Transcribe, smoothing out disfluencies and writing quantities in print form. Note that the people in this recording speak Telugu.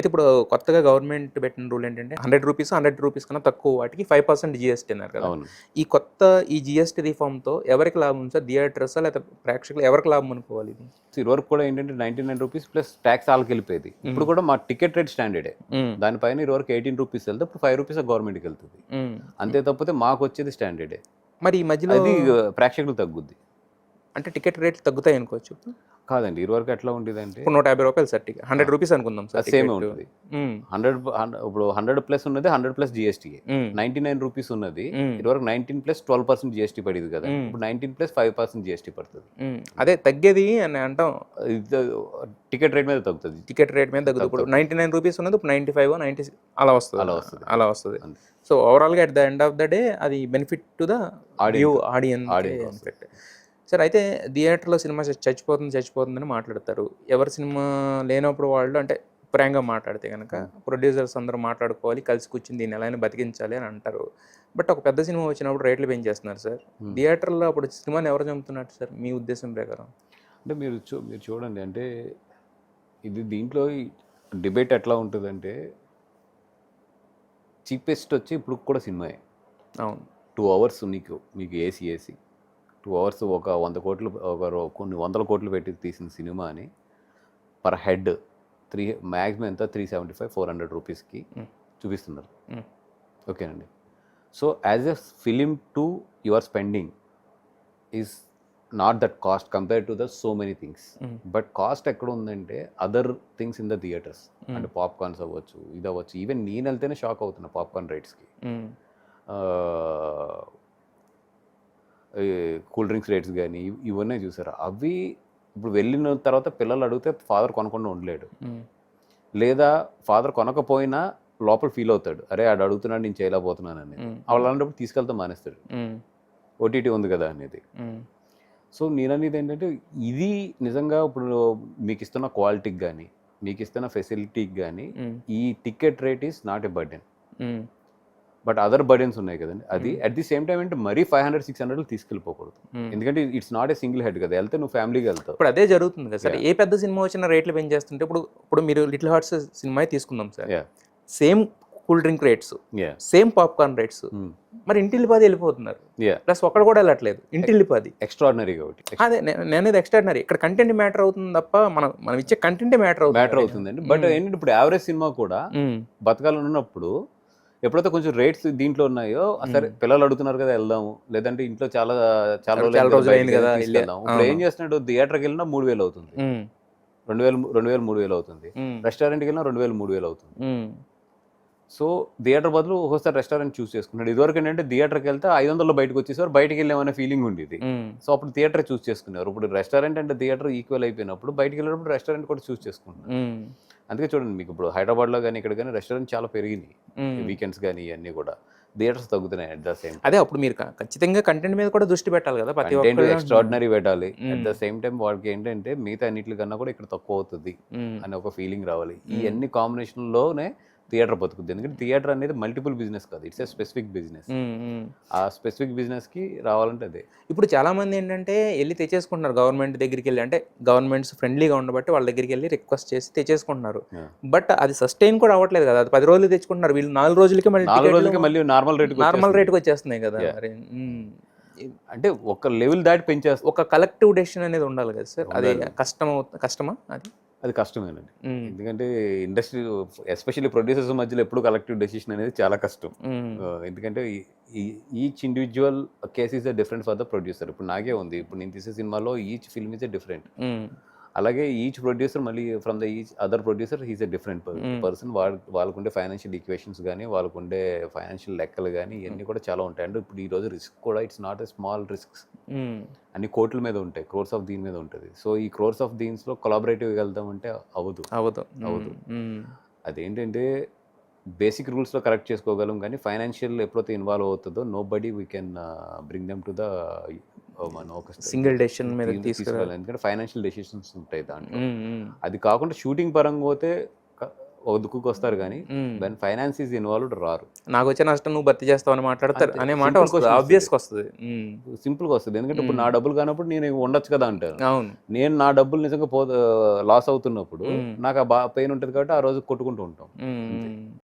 అయితే ఇప్పుడు కొత్తగా గవర్నమెంట్ పెట్టిన రూల్ ఏంటంటే రూ. 100 కన్నా తక్కువ వాటికి 5% జీఎస్టీ అన్నారు కదా! అవును. ఈ జీఎస్టీ రిఫార్మ్‌తో ఎవరికి లాభం సార్? థియేటర్సా లేకపోతే ప్రేక్షకులు ఎవరికి లాభం అనుకోవాలి ఇది? ఇదివరకు కూడా ఏంటంటే రూ. 99 ప్లస్ ట్యాక్స్ ఆళ్ళకెళ్ళిపోయేది. ఇప్పుడు కూడా మా టికెట్ రేట్ స్టాండర్డే. హ్మ్. దానిపైన ఇదివరకు రూ. 18 వెళ్తే ఇప్పుడు రూ. 5 గవర్నమెంట్‌కి వెళ్తది. హ్మ్. అంతే తప్పితే మాకొచ్చేది స్టాండర్డే. మరి ఈ మధ్యలో అది ప్రేక్షకులకు తగ్గుద్ది. అంటే టికెట్ రేట్లు తగ్గుతాయి అనుకోవచ్చు. కాదండి. ఇదివరకు ఎట్లా ఉండేదంటే ఇప్పుడు రూ. 150 సార్ టికెట్. రూ. 100 అనుకుందాం సార్ అది సేమే టికెట్. ఉంటది. హ్మ్. 100 ప్లస్ ఉన్నది 100 ప్లస్ జీఎస్టీయే. హ్మ్. రూ. 99 ఉన్నది హ్మ్. ఇదివరకు 19 ప్లస్ 12% జీఎస్టీ పడేది కదా! హ్మ్. ఇప్పుడు 19 ప్లస్ 5% జీఎస్టీ పడతది. హ్మ్. అదే తగ్గేది అని అంటాం. ఇది టికెట్ రేట్ మీద తగ్గుతది. టికెట్ రేట్ మీద తగ్గుతుంది. ఇప్పుడు రూ. 99 ఉన్నది ఇప్పుడు 95 96 అలా వస్తది. అలా వస్తది. అలా వస్తది. అంతే. సో ఓవరాల్‌గా at the end of the day అది బెనిఫిట్ టు ద ఆడియన్‌కే ఆడియన్‌కి వస్తది. బెనిఫిట్. సార్ అయితే థియేటర్‌లో సినిమా చచ్చిపోతుందని మాట్లాడతారు. ఎవరి సినిమా లేనప్పుడు వాళ్ళు అంటే ప్రాంగా మాట్లాడితే గనక ప్రొడ్యూసర్స్ అందరూ మాట్లాడుకోవాలి, కలిసి కూర్చొని దీన్ని ఎలా అయినా బతికించాలి అని అంటారు. బట్ ఒక పెద్ద సినిమా వచ్చినప్పుడు రేట్లు పెంచేస్తున్నారు సార్. థియేటర్‌లో అప్పుడు సినిమాని ఎవరు చంపుతున్నట్టు సార్ మీ ఉద్దేశం ప్రకారం? అంటే మీరు చూడండి అంటే దీంట్లో డిబేట్ ఎట్లా ఉంటదంటే చీపెస్ట్ వచ్చి ఇప్పుడు కూడా సినిమాయే. అవును. 2 అవర్స్ మీకు ఏసీ 2 అవర్స్ ఒక 100 కోట్లు కొన్ని వందల కోట్లు పెట్టి తీసిన సినిమాని పర్ హెడ్ మ్యాక్సిమం ఎంత 375, 400 రూపీస్‌కి చూపిస్తున్నారు. హ్మ్. ఓకేనండి. So as a film to your spending is not that cost compare to the so many things. But cost ఎక్కడ ఉందంటే other things in the theatres. అంటే పాప్కార్న్స్ అవ్వచ్చు, ఇది అవ్వచ్చు. ఈవెన్ నేను వెళ్తేనే షాక్ అవుతున్నా పాప్కార్న్ రేట్స్కి. కూల్ డ్రింక్స్ రేట్స్ కానీ ఇవన్నీ చూసారా? అవి ఇప్పుడు వెళ్ళిన తర్వాత పిల్లలు అడిగితే ఫాదర్ కొనకుండా ఉండలేడు. లేదా ఫాదర్ కొనకపోయినా లోపల ఫీల్ అవుతాడు, అరే ఆడు అడుగుతున్నాడు నేను చేయలేకపోతున్నాను అనేది. అలాంటప్పుడు తీసుకెళ్తా మానేస్తాడు, ఓటీటీ ఉంది కదా అనేది. సో నేను అనేది ఏంటంటే ఇది నిజంగా ఇప్పుడు మీకు ఇస్తున్న క్వాలిటీకి కానీ మీకు ఇస్తున్న ఫెసిలిటీకి కానీ ఈ ticket rate is not a burden. But other burdens ఉన్నాయి కదండి. అది అట్ ది సేమ్ టైం అంటే మరీ 500-600 తీసుకెళ్ళిపోకూడదు. ఎందుకంటే it's not a single head కదా, వెళ్తే నువ్వు ఫ్యామిలీగా వెళ్తావు. ఇప్పుడు అదే జరుగుతుంది కదా సార్. ఏ పెద్ద సినిమా వచ్చినా రేట్లు పెంచేస్తుంటే ఇప్పుడు మీరు లిటిల్ హార్ట్స్ సినిమా తీసుకుందాం sir. Same cool drink rates, same popcorn rates, మరి ఇంటిల్లిపాది వెళ్ళిపోతున్నారు. ప్లస్ ఒక్కడ కూడా వెళ్ళట్లేదు, ఇంటిల్లిపాది. ఎక్స్ట్రాడినరీగా ఒకటి. అదే నేనేది ఎక్స్ట్రాడినరీ. ఇక్కడ కంటెంట్ మ్యాటర్ అవుతుంది తప్ప మనం ఇచ్చే కంటెంటే మ్యాటర్ అవుతుందండి. బట్ ఏంటంటే ఇప్పుడు యావరేజ్ సినిమా కూడా బతకాలని ఉన్నప్పుడు ఎప్పుడైతే కొంచెం రేట్స్ దీంట్లో ఉన్నాయో సరే పిల్లలు అడుగుతున్నారు కదా వెళ్దాము, లేదంటే ఇంట్లో చాలా రోజులు అయింది కదా తీసుకెళ్దాం. ఇప్పుడు ఏం చేస్తున్నాడు, థియేటర్కి వెళ్ళినా 3000 అవుతుంది, 2000 3000 అవుతుంది. రెస్టారెంట్కి వెళ్ళినా 2000 3000 అవుతుంది. సో థియేటర్ బదులు ఒకసారి రెస్టారెంట్ చూస్ చేసుకున్నాడు. ఇదివరకు ఏంటంటే థియేటర్కి వెళ్తే 500లో బయటకు వచ్చేసారు, బయటకు వెళ్ళామనే ఫీలింగ్ ఉండేది. సో అప్పుడు థియేటర్ చూస్ చేసుకున్నారు. ఇప్పుడు రెస్టారెంట్ అంటే థియేటర్ ఈక్వల్ అయిపోయినప్పుడు బయటకు వెళ్ళినప్పుడు రెస్టారెంట్ కూడా చూస్ చేసుకుంటున్నారు. అందుకే చూడండి మీకు ఇప్పుడు హైదరాబాద్లో కానీ ఇక్కడ కానీ రెస్టారెంట్ చాలా పెరిగినాయి. వీకెండ్స్ కానీ ఇవన్నీ కూడా థియేటర్స్ తగ్గుతున్నాయి. అట్ ద సేమ్ అదే అప్పుడు మీరు ఖచ్చితంగా కంటెంట్ మీద కూడా దృష్టి పెట్టాలి కదా. ప్రతి ఒక్కరు ఎక్స్ట్రాడినరీ పెట్టాలి. అట్ ద సేమ్ టైం వాళ్ళకి ఏంటంటే మిగతా అన్నిటికన్నా కూడా ఇక్కడ తక్కువ అవుతుంది అని ఒక ఫీలింగ్ రావాలి. ఈ అన్ని కాంబినేషన్లోనే థియేటర్ బతుకుద్ది. ఎందుకంటే థియేటర్ అనేది మల్టిపుల్ బిజినెస్ కాదు, ఇట్స్ ఏ స్పెసిఫిక్ బిజినెస్. ఆ స్పెసిఫిక్ బిజినెస్కి రావాలంటే అదే. ఇప్పుడు చాలామంది ఏంటంటే వెళ్ళి తెచ్చేసుకుంటున్నారు గవర్నమెంట్ దగ్గరికి వెళ్ళి, అంటే గవర్నమెంట్స్ ఫ్రెండ్లీగా ఉండబట్టి వాళ్ళ దగ్గరికి వెళ్ళి రిక్వెస్ట్ చేసి తెచ్చేసుకుంటున్నారు. బట్ అది సస్టైన్ కూడా అవ్వట్లేదు కదా. అది 10 రోజులు తెచ్చుకుంటున్నారు, వీళ్ళు 4 రోజులకి మళ్ళీ నార్మల్ రేట్కి వచ్చేస్తున్నాయి కదా. మరి అంటే ఒక లెవెల్ దాటి పెంచేస్తారు. ఒక కలెక్టివ్ డెసిషన్ అనేది ఉండాలి కదా సార్. అది కష్టమా అది కష్టమేనండి. ఎందుకంటే ఇండస్ట్రీ ఎస్పెషల్లీ ప్రొడ్యూసర్స్ మధ్యలో ఎప్పుడు కలెక్టివ్ డెసిషన్ అనేది చాలా కష్టం. ఎందుకంటే each individual case is different for the producer. ఇప్పుడు నాకే ఉంది, ఇప్పుడు నేను తీసే సినిమాలో ఈచ్ ఫిల్మ్ ఈజ్ డిఫరెంట్. అలాగే ఈచ్ ప్రొడ్యూసర్ మళ్ళీ from the each other producer he's a different person. వాళ్ళకుండే ఫైనాన్షియల్ ఈక్వేషన్స్ కానీ వాళ్ళకుండే ఫైనాన్షియల్ లెక్కలు కానీ ఇవన్నీ కూడా చాలా ఉంటాయి. అంటే ఇప్పుడు ఈ రోజు రిస్క్ కూడా it's not a small risks, అన్ని కోట్ల మీద ఉంటాయి, క్రోర్స్ ఆఫ్ దీని మీద ఉంటుంది. సో ఈ క్రోర్స్ ఆఫ్ దీన్స్లో కొలాబరేటివ్గా వెళ్దామంటే అవ్వదు. అదేంటంటే బేసిక్ రూల్స్లో కరెక్ట్ చేసుకోగలం, కానీ ఫైనాన్షియల్ ఎప్పుడైతే ఇన్వాల్వ్ అవుతుందో nobody we can bring them to the మనం ఒక సింగిల్ డెసిషన్ మీద తీసుకోవాలి. ఎందుకంటే ఫైనాన్షియల్ డెసిషన్స్ ఉంటాయి దాంట్లో. అది కాకుండా షూటింగ్ పరంగా పోతే ఒక దుక్కుకు వస్తారు కానీ వెన్ ఫైనాన్స్ ఈజ్ ఇన్వాల్వ్డ్ రారు. నాకు వచ్చే నష్టం నువ్వు భర్తీ చేస్తావు అని మాట్లాడతారు అంతే. అనే మాట Simple వస్తుంది, question ఆబ్వియస్గా వస్తుంది. సింపుల్గా వస్తుంది. ఎందుకంటే ఇప్పుడు నా డబ్బులు కానప్పుడు నేను ఉండొచ్చు కదా అంటారు. అవును. నేను నా డబ్బులు నిజంగా లాస్ అవుతున్నప్పుడు నాకు ఆ పెయిన్ ఉంటుంది కాబట్టి ఆ రోజు కొట్టుకుంటూ ఉంటాం. ఉమ్.